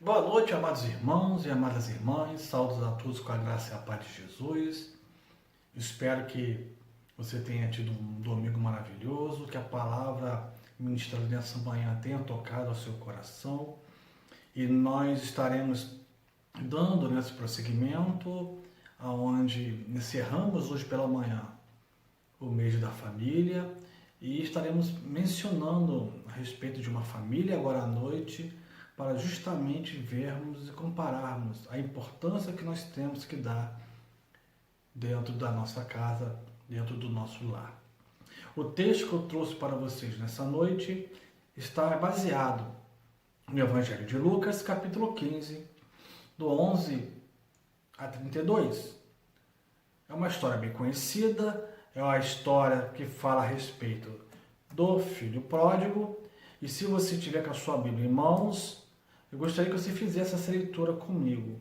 Boa noite, amados irmãos e amadas irmãs. Saúdos a todos com a graça e a paz de Jesus. Espero que você tenha tido um domingo maravilhoso, que a palavra ministrada nessa manhã tenha tocado ao seu coração. E nós estaremos dando nesse prosseguimento, aonde encerramos hoje pela manhã o mês da família e estaremos mencionando a respeito de uma família agora à noite, para justamente vermos e compararmos a importância que nós temos que dar dentro da nossa casa, dentro do nosso lar. O texto que eu trouxe para vocês nessa noite está baseado no Evangelho de Lucas, capítulo 15, do 11 a 32. É uma história bem conhecida, é uma história que fala a respeito do filho pródigo. E se você tiver com a sua Bíblia em mãos, eu gostaria que você fizesse essa leitura comigo.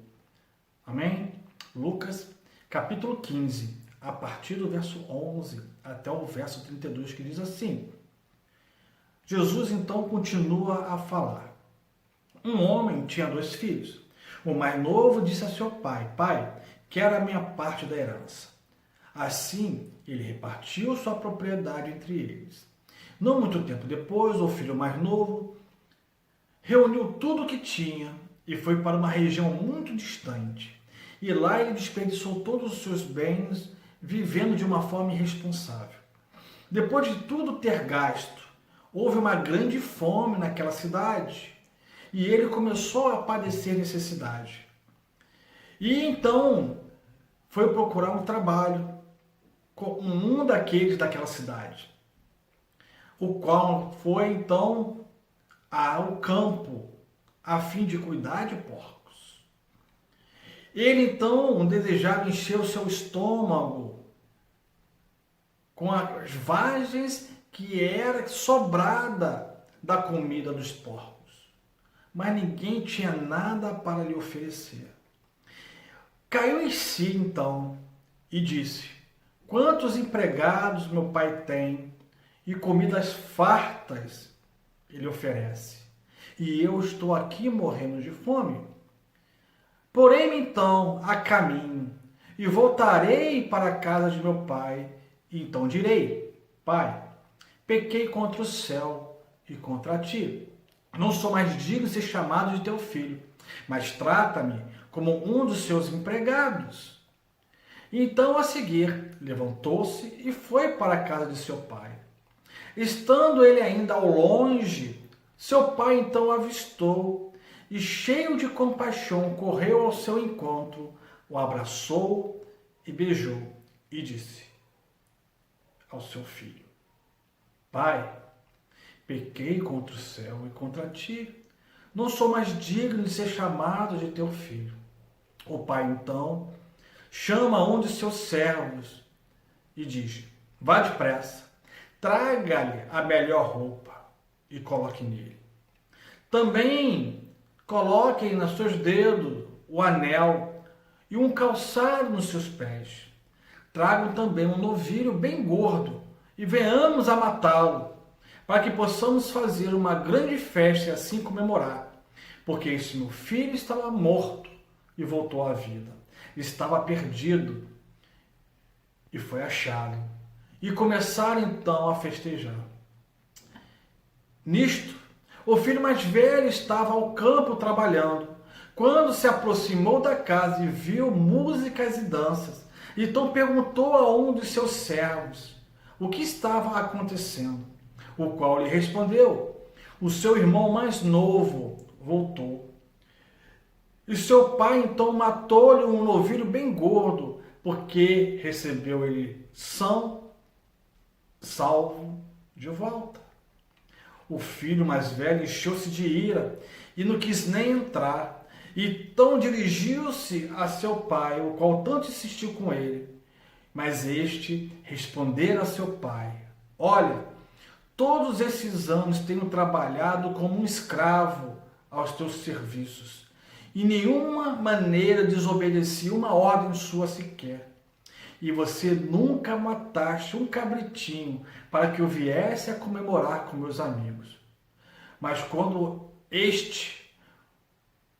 Amém? Lucas, capítulo 15, a partir do verso 11 até o verso 32, que diz assim: Jesus então continua a falar. Um homem tinha 2 filhos. O mais novo disse a seu pai: Pai, quero a minha parte da herança. Assim, ele repartiu sua propriedade entre eles. Não muito tempo depois, o filho mais novo reuniu tudo o que tinha e foi para uma região muito distante. E lá ele desperdiçou todos os seus bens, vivendo de uma forma irresponsável. Depois de tudo ter gasto, houve uma grande fome naquela cidade e ele começou a padecer necessidade. E então foi procurar um trabalho com um daqueles daquela cidade, o qual foi então ao campo a fim de cuidar de porcos. Ele então desejava encher o seu estômago com as vagens que era sobrada da comida dos porcos, mas ninguém tinha nada para lhe oferecer. Caiu em si então e disse: quantos empregados meu pai tem e comidas fartas ele oferece, e eu estou aqui morrendo de fome. Porém, então, a caminho, e voltarei para a casa de meu pai, e então direi: Pai, pequei contra o céu e contra ti. Não sou mais digno de ser chamado de teu filho, mas trata-me como um dos seus empregados. Então, a seguir, levantou-se e foi para a casa de seu pai. Estando ele ainda ao longe, seu pai então avistou e, cheio de compaixão, correu ao seu encontro, o abraçou e beijou e disse ao seu filho: Pai, pequei contra o céu e contra ti, não sou mais digno de ser chamado de teu filho. O pai então chama um de seus servos e diz: vá depressa, traga-lhe a melhor roupa e coloque nele. Também coloquem nos seus dedos o anel e um calçado nos seus pés. Tragam também um novilho bem gordo e venhamos a matá-lo, para que possamos fazer uma grande festa e assim comemorar. Porque esse meu filho estava morto e voltou à vida. Estava perdido e foi achado. E começaram então a festejar. Nisto, o filho mais velho estava ao campo trabalhando, quando se aproximou da casa e viu músicas e danças. Então perguntou a um de seus servos o que estava acontecendo, o qual lhe respondeu: o seu irmão mais novo voltou. E seu pai então matou-lhe um novilho bem gordo, porque recebeu ele são, salvo de volta. O filho mais velho encheu-se de ira e não quis nem entrar. Então dirigiu-se a seu pai, o qual tanto insistiu com ele. Mas este respondera a seu pai: olha, todos esses anos tenho trabalhado como um escravo aos teus serviços, e nenhuma maneira desobedeci uma ordem sua sequer. E você nunca mataste um cabritinho para que eu viesse a comemorar com meus amigos. Mas quando este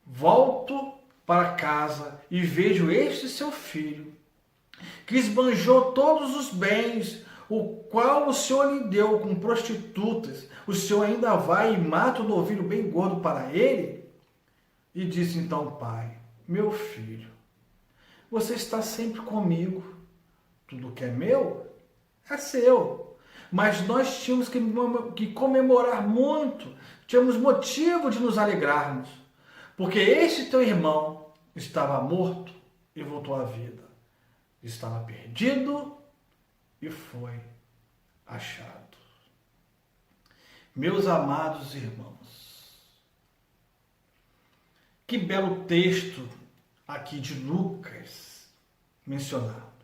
volto para casa e vejo este seu filho, que esbanjou todos os bens, o qual o Senhor lhe deu com prostitutas, o Senhor ainda vai e mata o novilho bem gordo para ele? E disse então o pai: meu filho, você está sempre comigo, tudo que é meu é seu. Mas nós tínhamos que comemorar muito, tínhamos motivo de nos alegrarmos, porque este teu irmão estava morto e voltou à vida, estava perdido e foi achado. Meus amados irmãos, que belo texto aqui de Lucas mencionado.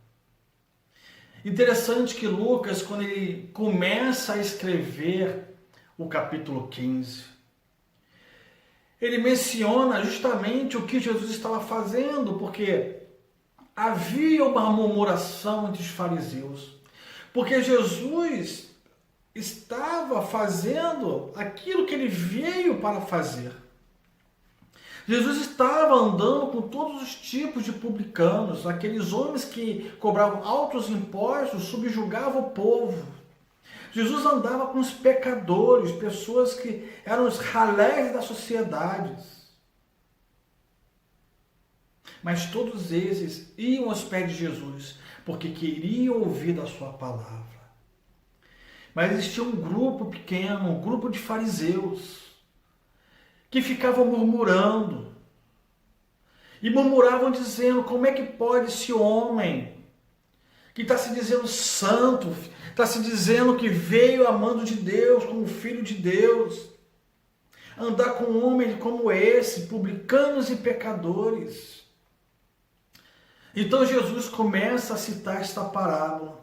Interessante que Lucas, quando ele começa a escrever o capítulo 15, ele menciona justamente o que Jesus estava fazendo, porque havia uma murmuração entre os fariseus, porque Jesus estava fazendo aquilo que ele veio para fazer. Jesus estava andando com todos os tipos de publicanos, aqueles homens que cobravam altos impostos, subjugavam o povo. Jesus andava com os pecadores, pessoas que eram os ralés da sociedade. Mas todos esses iam aos pés de Jesus, porque queriam ouvir da sua palavra. Mas existia um grupo pequeno, um grupo de fariseus, que ficavam murmurando. E murmuravam dizendo: como é que pode esse homem, que está se dizendo santo, está se dizendo que veio amando de Deus, como filho de Deus, andar com um homem como esse, publicanos e pecadores? Então Jesus começa a citar esta parábola.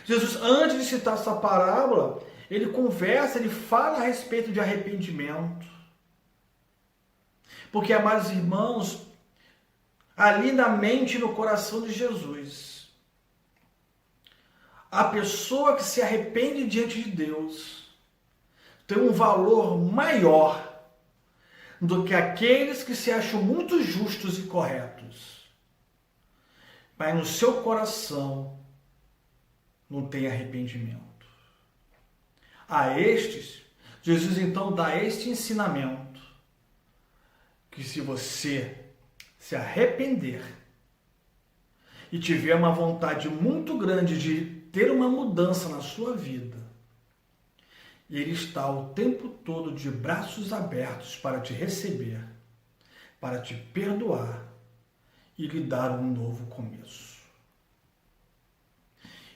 Jesus, antes de citar essa parábola, ele conversa, ele fala a respeito de arrependimento. Porque, amados irmãos, ali na mente e no coração de Jesus, a pessoa que se arrepende diante de Deus tem um valor maior do que aqueles que se acham muito justos e corretos, mas no seu coração não tem arrependimento. A estes, Jesus então dá este ensinamento, que se você se arrepender e tiver uma vontade muito grande de ter uma mudança na sua vida, ele está o tempo todo de braços abertos para te receber, para te perdoar e lhe dar um novo começo.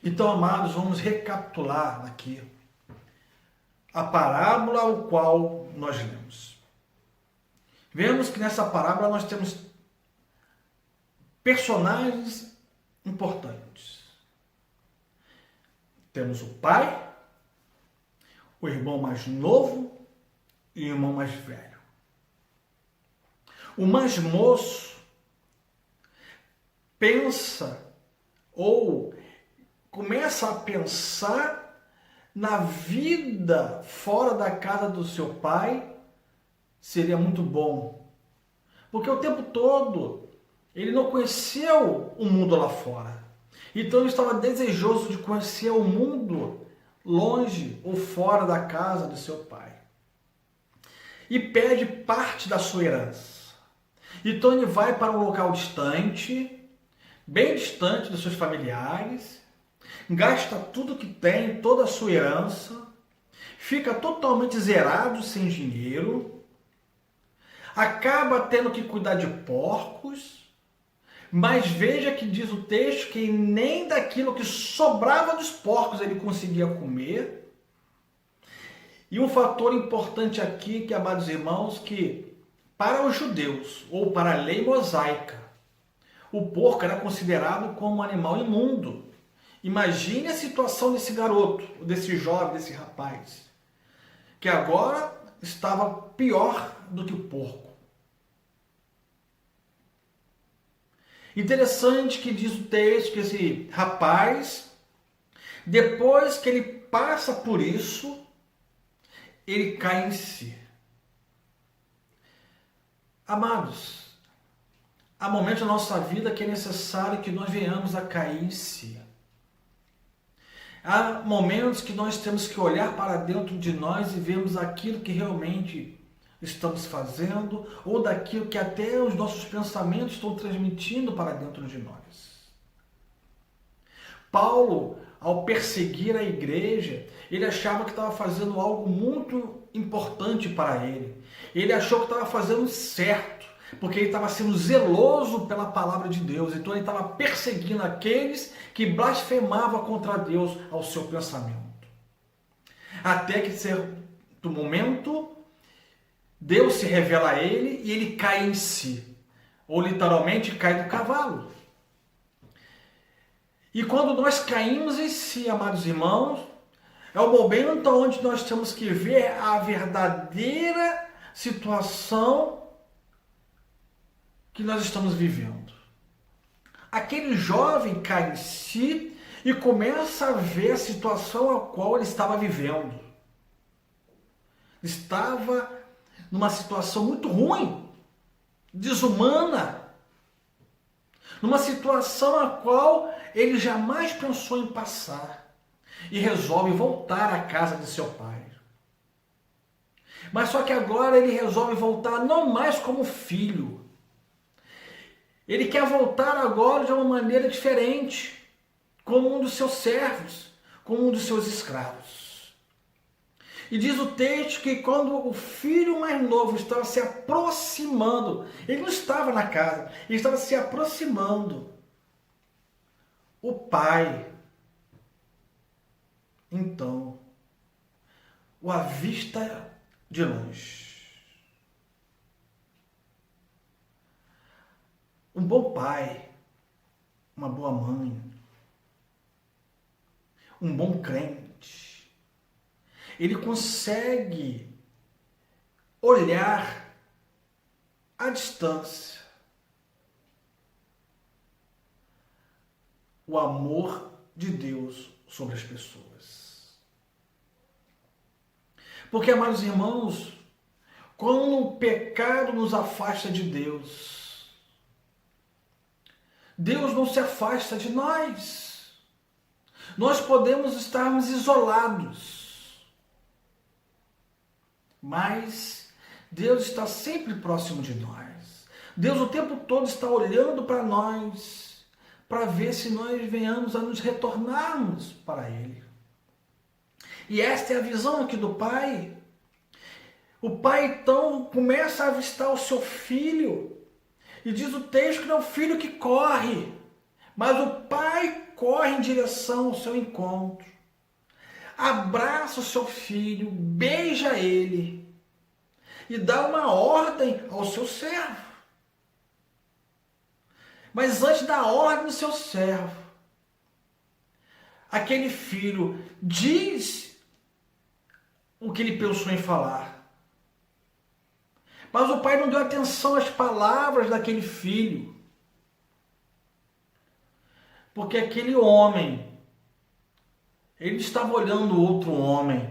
Então, amados, vamos recapitular aqui a parábola ao qual nós lemos. Vemos que nessa parábola nós temos personagens importantes. Temos o pai, o irmão mais novo e o irmão mais velho. O mais moço pensa ou começa a pensar na vida fora da casa do seu pai. Seria muito bom, porque o tempo todo ele não conheceu o mundo lá fora, então ele estava desejoso de conhecer o mundo longe ou fora da casa do seu pai, e pede parte da sua herança. Então ele vai para um local distante, bem distante dos seus familiares, gasta tudo que tem, toda a sua herança, fica totalmente zerado, sem dinheiro, acaba tendo que cuidar de porcos, mas veja que diz o texto que nem daquilo que sobrava dos porcos ele conseguia comer. E um fator importante aqui, que, amados irmãos, que para os judeus, ou para a lei mosaica, o porco era considerado como um animal imundo. Imagine a situação desse garoto, desse jovem, desse rapaz, que agora estava pior do que o porco. Interessante que diz o texto que esse rapaz, depois que ele passa por isso, ele cai em si. Amados, há momentos na nossa vida que é necessário que nós venhamos a cair em si. Há momentos que nós temos que olhar para dentro de nós e vermos aquilo que realmente estamos fazendo ou daquilo que até os nossos pensamentos estão transmitindo para dentro de nós. Paulo, ao perseguir a igreja, ele achava que estava fazendo algo muito importante para ele. Ele achou que estava fazendo certo, porque ele estava sendo zeloso pela palavra de Deus. Então ele estava perseguindo aqueles que blasfemavam contra Deus ao seu pensamento. Até que, em certo momento, Deus se revela a ele e ele cai em si. Ou literalmente cai do cavalo. E quando nós caímos em si, amados irmãos, é o momento onde nós temos que ver a verdadeira situação que nós estamos vivendo. Aquele jovem cai em si e começa a ver a situação a qual ele estava vivendo. Estava numa situação muito ruim, desumana, numa situação a qual ele jamais pensou em passar e resolve voltar à casa de seu pai. Mas só que agora ele resolve voltar não mais como filho. Ele quer voltar agora de uma maneira diferente, como um dos seus servos, como um dos seus escravos. E diz o texto que quando o filho mais novo estava se aproximando, ele não estava na casa, ele estava se aproximando. O pai, então, o avista de longe. Um bom pai, uma boa mãe, um bom crente, ele consegue olhar à distância o amor de Deus sobre as pessoas. Porque, amados irmãos, quando o pecado nos afasta de Deus, Deus não se afasta de nós. Nós podemos estarmos isolados, mas Deus está sempre próximo de nós. Deus o tempo todo está olhando para nós, para ver se nós venhamos a nos retornarmos para Ele. E esta é a visão aqui do Pai. O Pai então começa a avistar o seu filho, e diz o texto que não é o filho que corre, mas o pai corre em direção ao seu encontro. Abraça o seu filho, beija ele e dá uma ordem ao seu servo. Mas antes da ordem do seu servo, aquele filho diz o que ele pensou em falar. Mas o pai não deu atenção às palavras daquele filho. Porque aquele homem, ele estava olhando outro homem.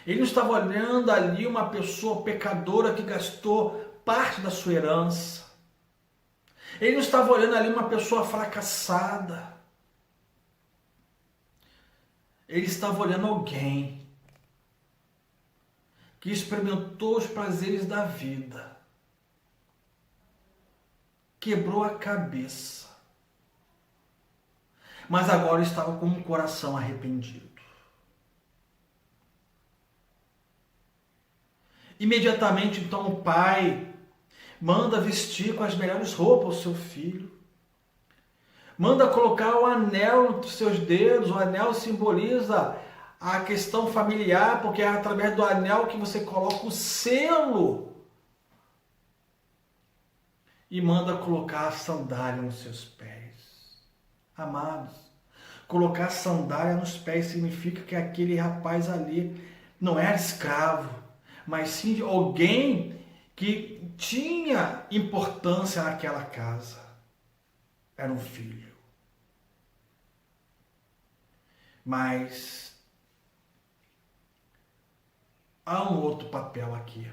Ele não estava olhando ali uma pessoa pecadora que gastou parte da sua herança. Ele não estava olhando ali uma pessoa fracassada. Ele estava olhando alguém que experimentou os prazeres da vida, quebrou a cabeça, mas agora estava com um coração arrependido. Imediatamente, então, o pai manda vestir com as melhores roupas o seu filho, manda colocar o anel entre os seus dedos. O anel simboliza a questão familiar, porque é através do anel que você coloca o selo. E manda colocar a sandália nos seus pés. Amados, colocar sandália nos pés significa que aquele rapaz ali não era escravo, mas sim alguém que tinha importância naquela casa. Era um filho. Mas há um outro papel aqui.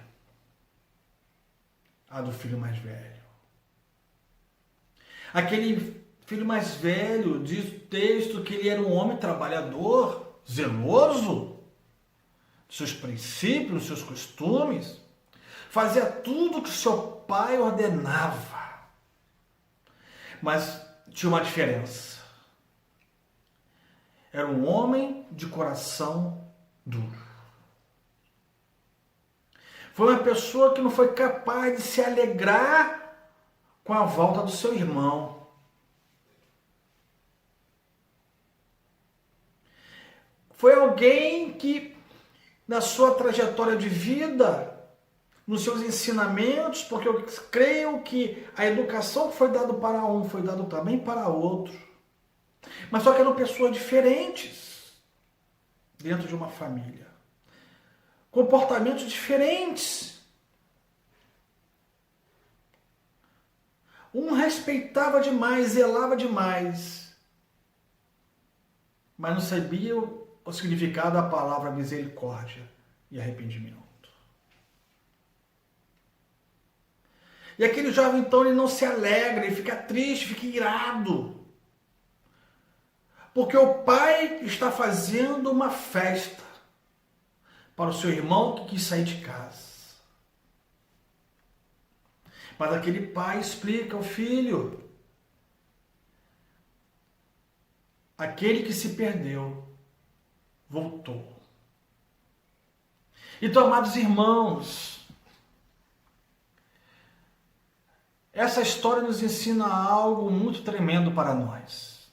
a do filho mais velho. Aquele filho mais velho, diz o texto que ele era um homem trabalhador, zeloso, seus princípios, seus costumes, fazia tudo o que seu pai ordenava. Mas tinha uma diferença. Era um homem de coração duro. Foi uma pessoa que não foi capaz de se alegrar com a volta do seu irmão. Foi alguém que, na sua trajetória de vida, nos seus ensinamentos, porque eu creio que a educação que foi dada para um, foi dada também para outro. Mas só que eram pessoas diferentes dentro de uma família. Comportamentos diferentes. Um respeitava demais, zelava demais, mas não sabia o significado da palavra misericórdia e arrependimento. E aquele jovem, então, ele não se alegra, ele fica triste, fica irado. Porque o pai está fazendo uma festa para o seu irmão que quis sair de casa. Mas aquele pai explica ao filho: aquele que se perdeu, voltou. Então, amados irmãos, essa história nos ensina algo muito tremendo para nós.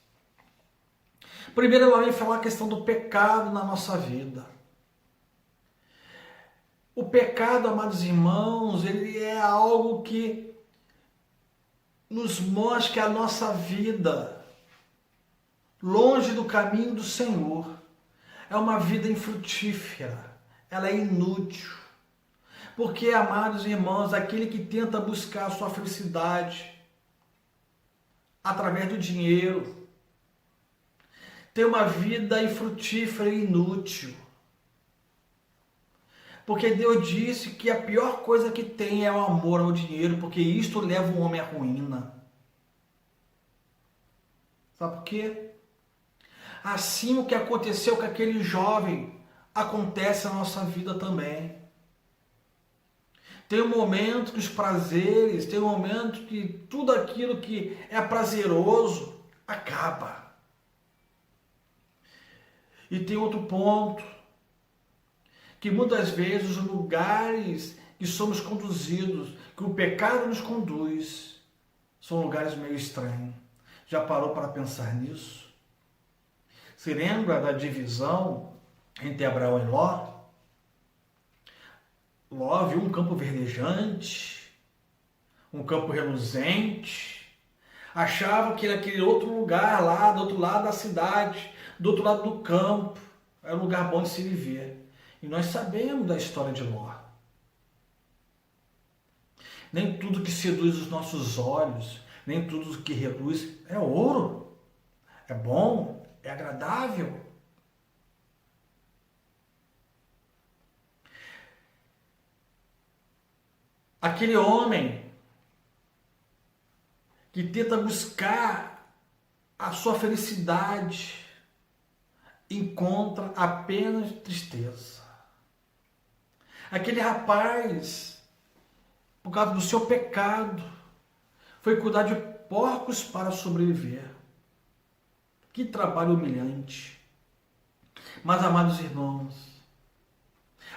Primeiro, ela vem falar a questão do pecado na nossa vida. O pecado, amados irmãos, ele é algo que nos mostra que a nossa vida, longe do caminho do Senhor, é uma vida infrutífera, ela é inútil. Porque, amados irmãos, aquele que tenta buscar a sua felicidade através do dinheiro, tem uma vida infrutífera e inútil. Porque Deus disse que a pior coisa que tem é o amor ao dinheiro, porque isto leva o homem à ruína. Sabe por quê? Assim o que aconteceu com aquele jovem, acontece na nossa vida também. Tem um momento que os prazeres, tem um momento que tudo aquilo que é prazeroso acaba. E tem outro ponto, que muitas vezes os lugares que somos conduzidos, que o pecado nos conduz, são lugares meio estranhos. Já parou para pensar nisso? Se lembra da divisão entre Abraão e Ló? Ló viu um campo verdejante, um campo reluzente, achava que naquele outro lugar lá, do outro lado da cidade, do outro lado do campo, era um lugar bom de se viver. E nós sabemos da história de Ló. Nem tudo que seduz os nossos olhos, nem tudo que reluz é ouro, é bom, é agradável. Aquele homem que tenta buscar a sua felicidade encontra apenas tristeza. Aquele rapaz, por causa do seu pecado, foi cuidar de porcos para sobreviver. Que trabalho humilhante. Mas, amados irmãos,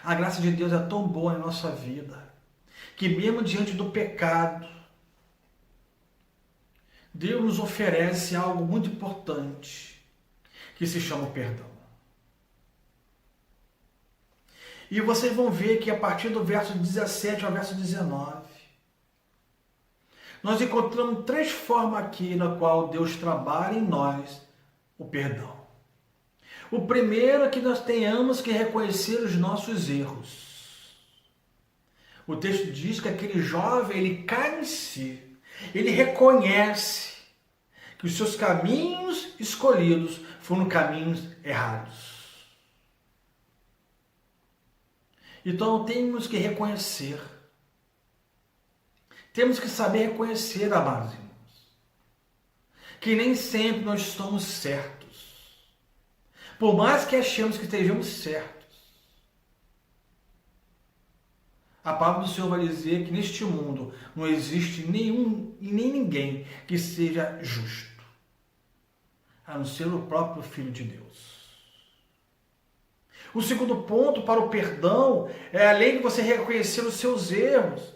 a graça de Deus é tão boa em nossa vida, que mesmo diante do pecado, Deus nos oferece algo muito importante, que se chama o perdão. E vocês vão ver que a partir do verso 17 ao verso 19, nós encontramos 3 formas aqui na qual Deus trabalha em nós o perdão. O primeiro é que nós tenhamos que reconhecer os nossos erros. O texto diz que aquele jovem, ele cai em si, ele reconhece que os seus caminhos escolhidos foram caminhos errados. Então temos que reconhecer. Temos que saber reconhecer, amados irmãos, que nem sempre nós estamos certos. Por mais que achemos que estejamos certos, a palavra do Senhor vai dizer que neste mundo não existe nenhum e nem ninguém que seja justo, a não ser o próprio Filho de Deus. O segundo ponto para o perdão é, além de você reconhecer os seus erros,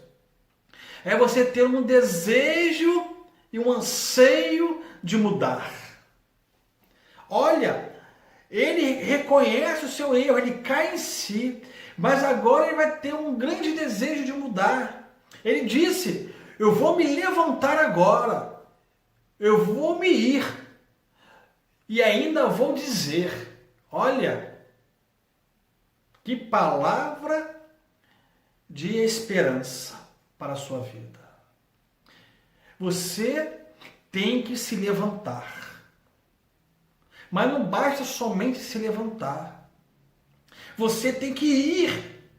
é você ter um desejo e um anseio de mudar. Olha, ele reconhece o seu erro, ele cai em si, mas agora ele vai ter um grande desejo de mudar. Ele disse, eu vou me levantar agora, eu vou me ir, e ainda vou dizer, olha, que palavra de esperança para a sua vida. Você tem que se levantar. Mas não basta somente se levantar. Você tem que ir.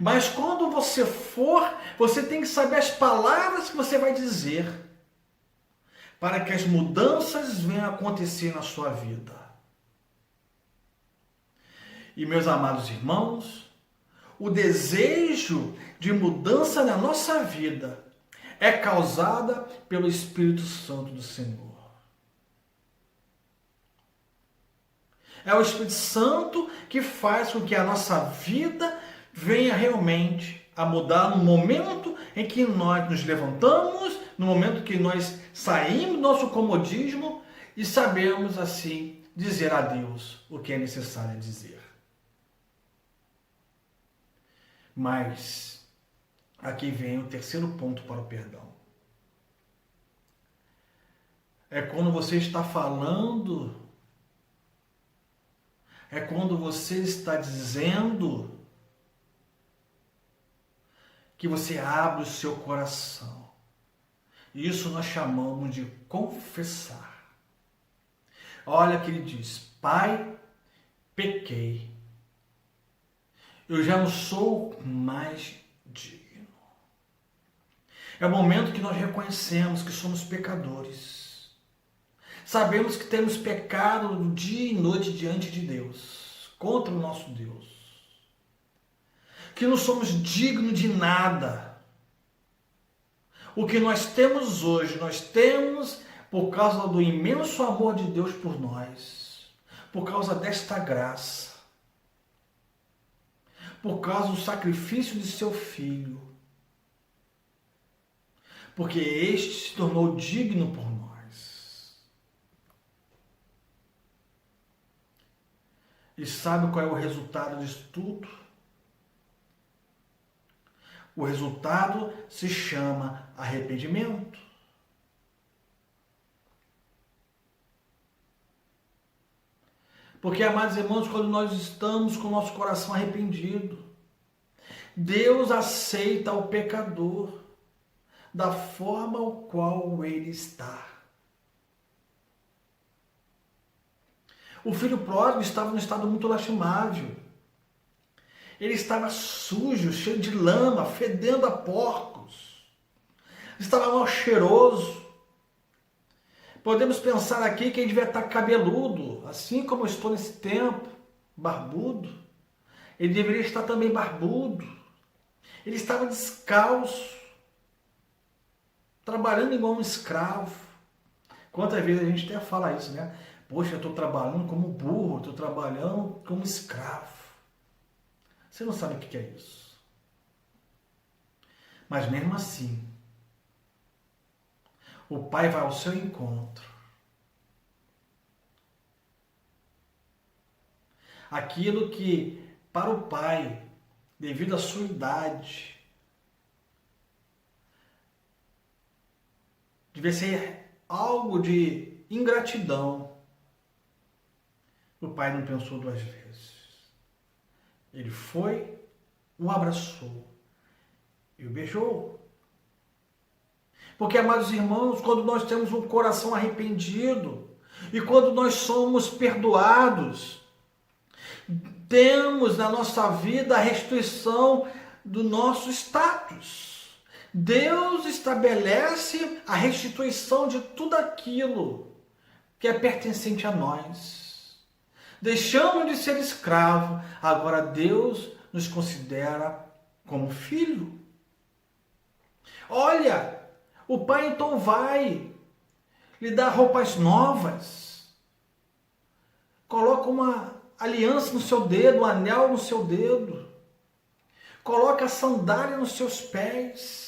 Mas quando você for, você tem que saber as palavras que você vai dizer para que as mudanças venham a acontecer na sua vida. E meus amados irmãos, o desejo de mudança na nossa vida é causada pelo Espírito Santo do Senhor. É o Espírito Santo que faz com que a nossa vida venha realmente a mudar no momento em que nós nos levantamos, no momento que nós saímos do nosso comodismo e sabemos assim dizer a Deus o que é necessário dizer. Mas aqui vem o terceiro ponto para o perdão. É quando você está falando, é quando você está dizendo que você abre o seu coração. Isso nós chamamos de confessar. Olha que ele diz, Pai, pequei. Eu já não sou mais digno. É o momento que nós reconhecemos que somos pecadores. Sabemos que temos pecado dia e noite diante de Deus, contra o nosso Deus. Que não somos dignos de nada. O que nós temos hoje, nós temos por causa do imenso amor de Deus por nós, por causa desta graça, por causa do sacrifício de seu Filho, porque este se tornou digno por nós. E sabe qual é o resultado disso tudo? O resultado se chama arrependimento. Porque, amados irmãos, quando nós estamos com o nosso coração arrependido, Deus aceita o pecador da forma ao qual ele está. O filho pródigo estava num estado muito lastimável. Ele estava sujo, cheio de lama, fedendo a porcos. Estava mal cheiroso. Podemos pensar aqui que ele devia estar cabeludo, assim como eu estou nesse tempo, barbudo. Ele deveria estar também barbudo. Ele estava descalço, trabalhando igual um escravo. Quantas vezes a gente até fala isso, né? Poxa, eu estou trabalhando como burro, estou trabalhando como escravo. Você não sabe o que é isso. Mas mesmo assim, o Pai vai ao seu encontro. Aquilo que, para o Pai, devido à sua idade, devia ser algo de ingratidão, o Pai não pensou duas vezes. Ele foi, o abraçou e o beijou. Porque, amados irmãos, quando nós temos um coração arrependido e quando nós somos perdoados, temos na nossa vida a restituição do nosso status. Deus estabelece a restituição de tudo aquilo que é pertencente a nós. Deixamos de ser escravo, agora Deus nos considera como filho. Olha, o pai então vai lhe dar roupas novas, coloca uma aliança no seu dedo, um anel no seu dedo, coloca a sandália nos seus pés.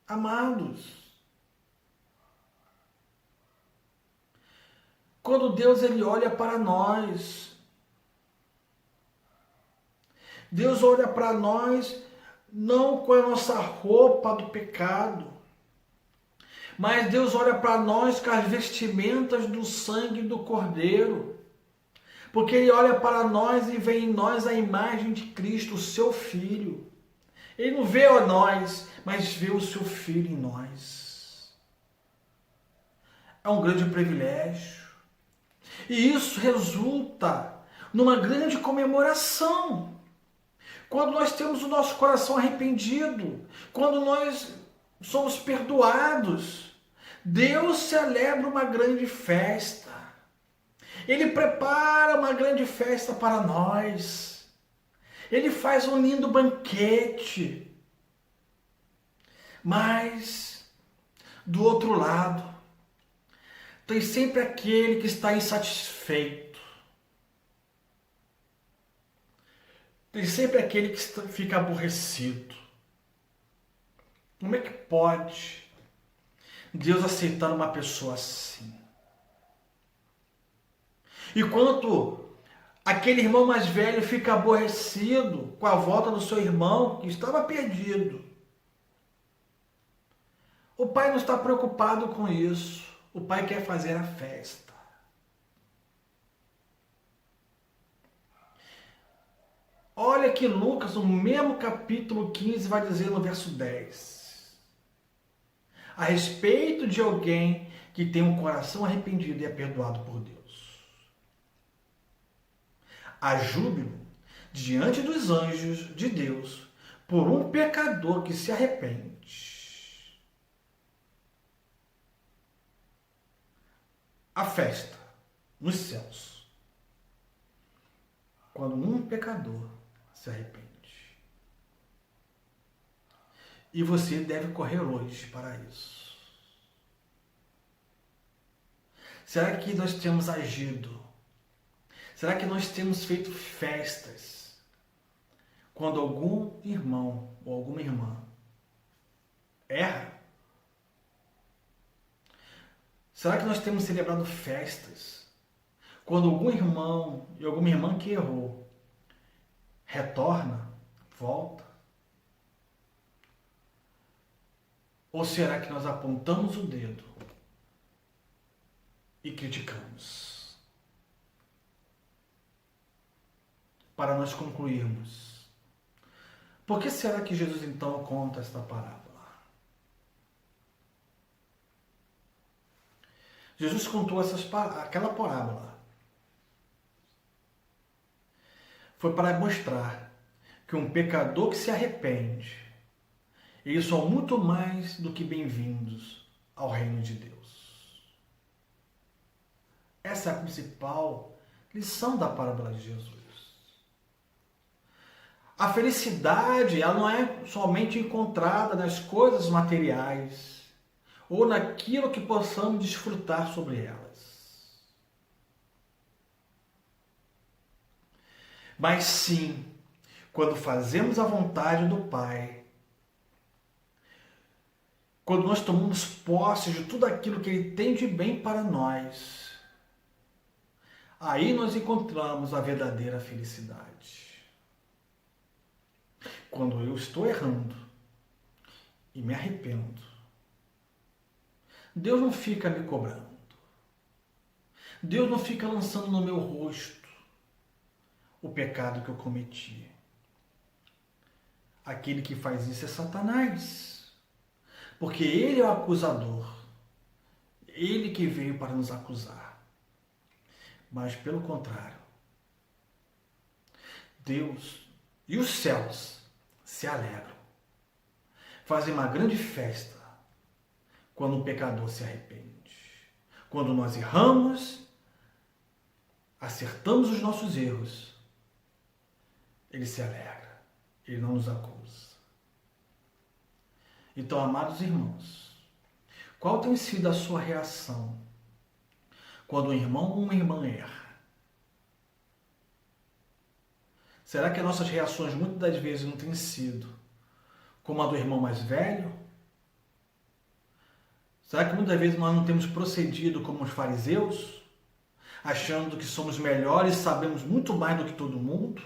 Amados, quando Deus ele olha para nós, Deus olha para nós não com a nossa roupa do pecado, mas Deus olha para nós com as vestimentas do sangue do Cordeiro, porque Ele olha para nós e vê em nós a imagem de Cristo, o seu Filho. Ele não vê a nós, mas vê o seu Filho em nós. É um grande privilégio. E isso resulta numa grande comemoração. Quando nós temos o nosso coração arrependido, quando nós somos perdoados, Deus celebra uma grande festa. Ele prepara uma grande festa para nós. Ele faz um lindo banquete. Mas, do outro lado, tem sempre aquele que está insatisfeito. Tem sempre aquele que fica aborrecido. Como é que pode Deus aceitar uma pessoa assim? Enquanto aquele irmão mais velho fica aborrecido com a volta do seu irmão que estava perdido, o pai não está preocupado com isso. O pai quer fazer a festa. Olha que Lucas, no mesmo capítulo 15, vai dizer no verso 10. A respeito de alguém que tem um coração arrependido e é perdoado por Deus. Há júbilo diante dos anjos de Deus por um pecador que se arrepende. A festa nos céus, quando um pecador se arrepende. E você deve correr hoje para isso. Será que nós temos agido? Será que nós temos feito festas quando algum irmão ou alguma irmã erra? Será que nós temos celebrado festas quando algum irmão e alguma irmã que errou retorna, volta? Ou será que nós apontamos o dedo e criticamos? Para nós concluirmos, por que será que Jesus então conta esta parábola? Jesus contou aquela parábola. Foi para mostrar que um pecador que se arrepende, eles são muito mais do que bem-vindos ao reino de Deus. Essa é a principal lição da parábola de Jesus. A felicidade, ela não é somente encontrada nas coisas materiais ou naquilo que possamos desfrutar sobre elas. Mas sim, quando fazemos a vontade do Pai, quando nós tomamos posse de tudo aquilo que Ele tem de bem para nós, aí nós encontramos a verdadeira felicidade. Quando eu estou errando e me arrependo, Deus não fica me cobrando. Deus não fica lançando no meu rosto o pecado que eu cometi. Aquele que faz isso é Satanás. Porque ele é o acusador. Ele que veio para nos acusar. Mas pelo contrário, Deus E os céus se alegram, fazem uma grande festa quando o pecador se arrepende. Quando nós erramos, acertamos os nossos erros, ele se alegra, ele não nos acusa. Então, amados irmãos, qual tem sido a sua reação quando um irmão ou uma irmã erra? Será que as nossas reações muitas das vezes não têm sido como a do irmão mais velho? Será que muitas vezes nós não temos procedido como os fariseus, achando que somos melhores e sabemos muito mais do que todo mundo?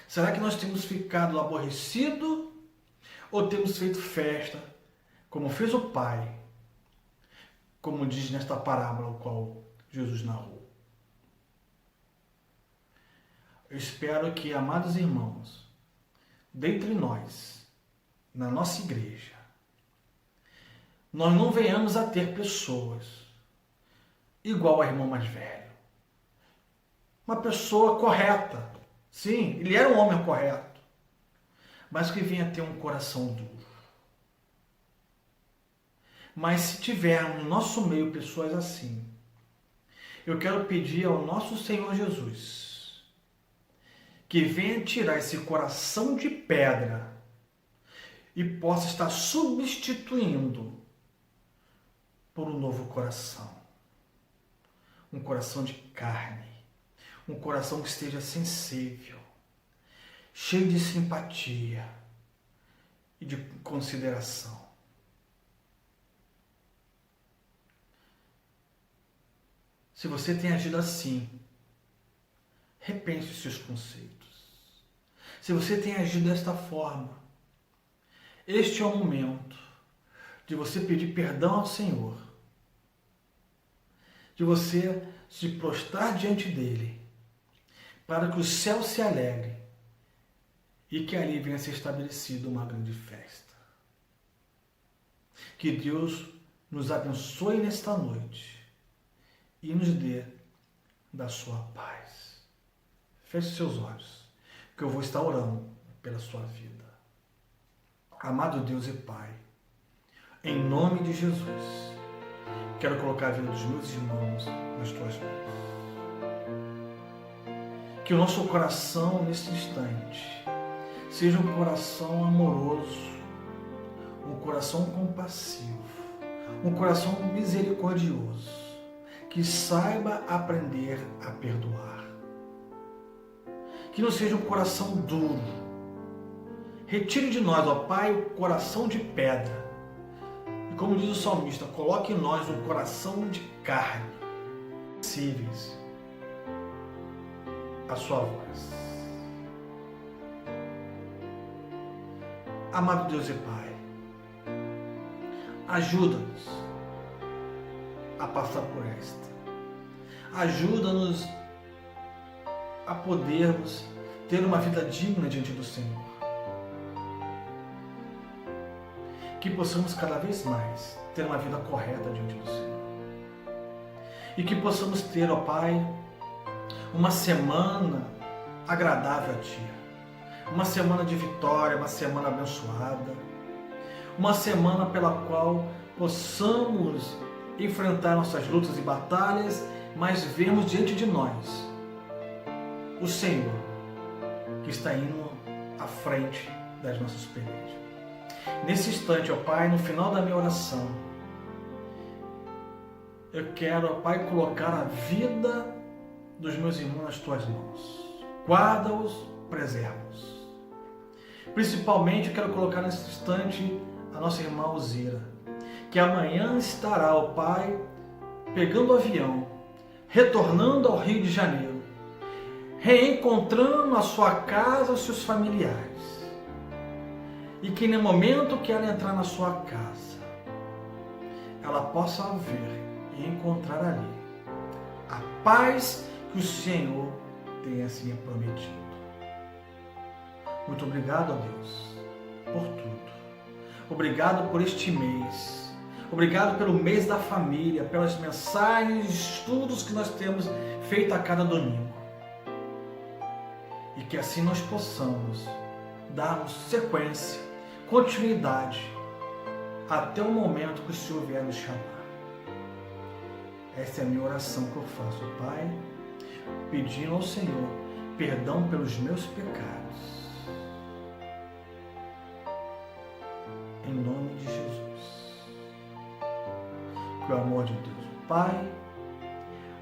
Será que nós temos ficado aborrecidos ou temos feito festa, como fez o pai, como diz nesta parábola o qual Jesus narrou? Eu espero que, amados irmãos, dentre nós, na nossa igreja, nós não venhamos a ter pessoas igual ao irmão mais velho. Uma pessoa correta. Sim, ele era um homem correto, mas que venha ter um coração duro. Mas se tivermos no nosso meio pessoas assim, eu quero pedir ao nosso Senhor Jesus que venha tirar esse coração de pedra e possa estar substituindo por um novo coração. Um coração de carne. Um coração que esteja sensível, cheio de simpatia e de consideração. Se você tem agido assim, repense os seus conceitos. Se você tem agido desta forma, este é o momento de você pedir perdão ao Senhor, de você se prostrar diante dele, para que o céu se alegre e que ali venha a ser estabelecida uma grande festa. Que Deus nos abençoe nesta noite e nos dê da sua paz. Feche seus olhos, que eu vou estar orando pela sua vida. Amado Deus e Pai, em nome de Jesus, quero colocar a vida dos meus irmãos nas tuas mãos. Que o nosso coração, nesse instante, seja um coração amoroso, um coração compassivo, um coração misericordioso, que saiba aprender a perdoar. Que não seja um coração duro. Retire de nós, ó Pai, o coração de pedra. E como diz o salmista, coloque em nós um coração de carne, sensíveis à sua voz. Amado Deus e Pai, ajuda-nos a passar por esta. Ajuda-nos a podermos ter uma vida digna diante do Senhor. Que possamos cada vez mais ter uma vida correta diante do Senhor. E que possamos ter, ó Pai, uma semana agradável a Ti. Uma semana de vitória, uma semana abençoada. Uma semana pela qual possamos enfrentar nossas lutas e batalhas, mas vermos diante de nós o Senhor que está indo à frente das nossas pelejas. Nesse instante, ó Pai, no final da minha oração, eu quero, ó Pai, colocar a vida dos meus irmãos nas Tuas mãos. Guarda-os, preserva-os. Principalmente, eu quero colocar nesse instante a nossa irmã Alzira, que amanhã estará, ó Pai, pegando o avião, retornando ao Rio de Janeiro, reencontrando a sua casa, os seus familiares. E que no momento que ela entrar na sua casa, ela possa ver e encontrar ali a paz que o Senhor tem assim prometido. Muito obrigado, ó Deus, por tudo. Obrigado por este mês. Obrigado pelo mês da família, pelas mensagens e estudos que nós temos feito a cada domingo. e que assim nós possamos darmos sequência, continuidade, até o momento que o Senhor vier nos chamar. Essa é a minha oração que eu faço, Pai, pedindo ao Senhor perdão pelos meus pecados. Em nome de Jesus. Que o amor de Deus, o Pai,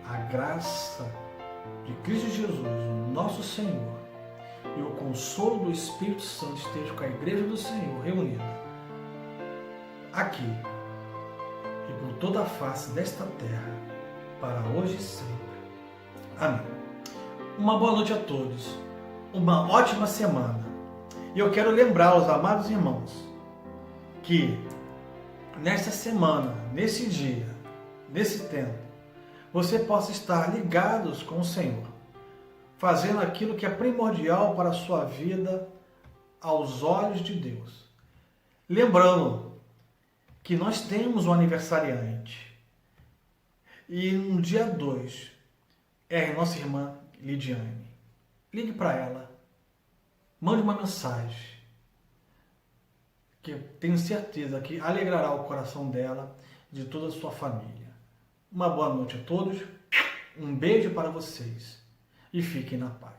a graça de Cristo Jesus, o nosso Senhor, e o consolo do Espírito Santo esteja com a Igreja do Senhor reunida aqui e por toda a face desta terra, para hoje e sempre. Amém. Uma boa noite a todos, uma ótima semana. E eu quero lembrar aos amados irmãos que nesta semana, nesse dia, nesse tempo, você possa estar ligados com o Senhor, fazendo aquilo que é primordial para a sua vida aos olhos de Deus. Lembrando que nós temos um aniversariante e no dia 2 é a nossa irmã Lidiane. Ligue para ela, mande uma mensagem, que eu tenho certeza que alegrará o coração dela e de toda a sua família. Uma boa noite a todos, um beijo para vocês e fiquem na paz.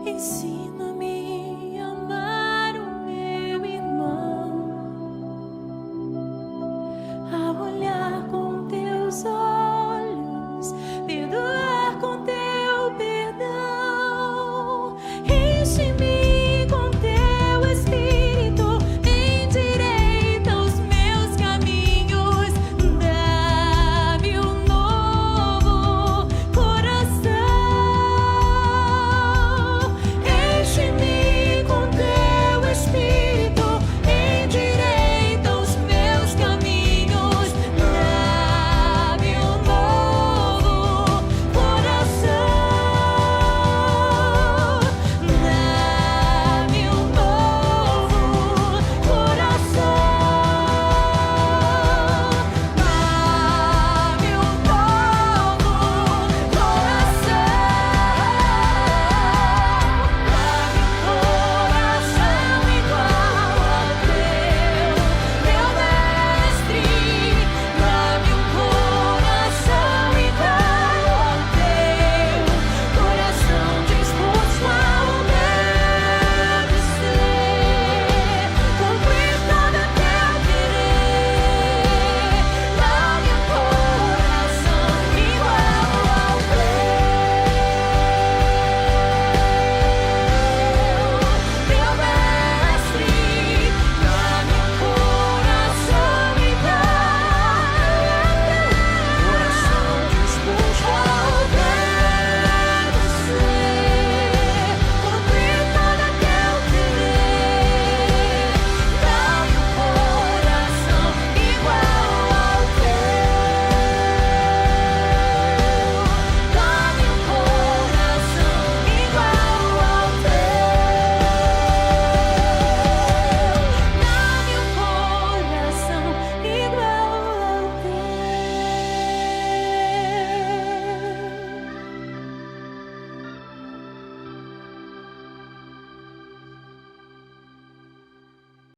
Ensina-me a amar o meu irmão, a olhar com teus olhos.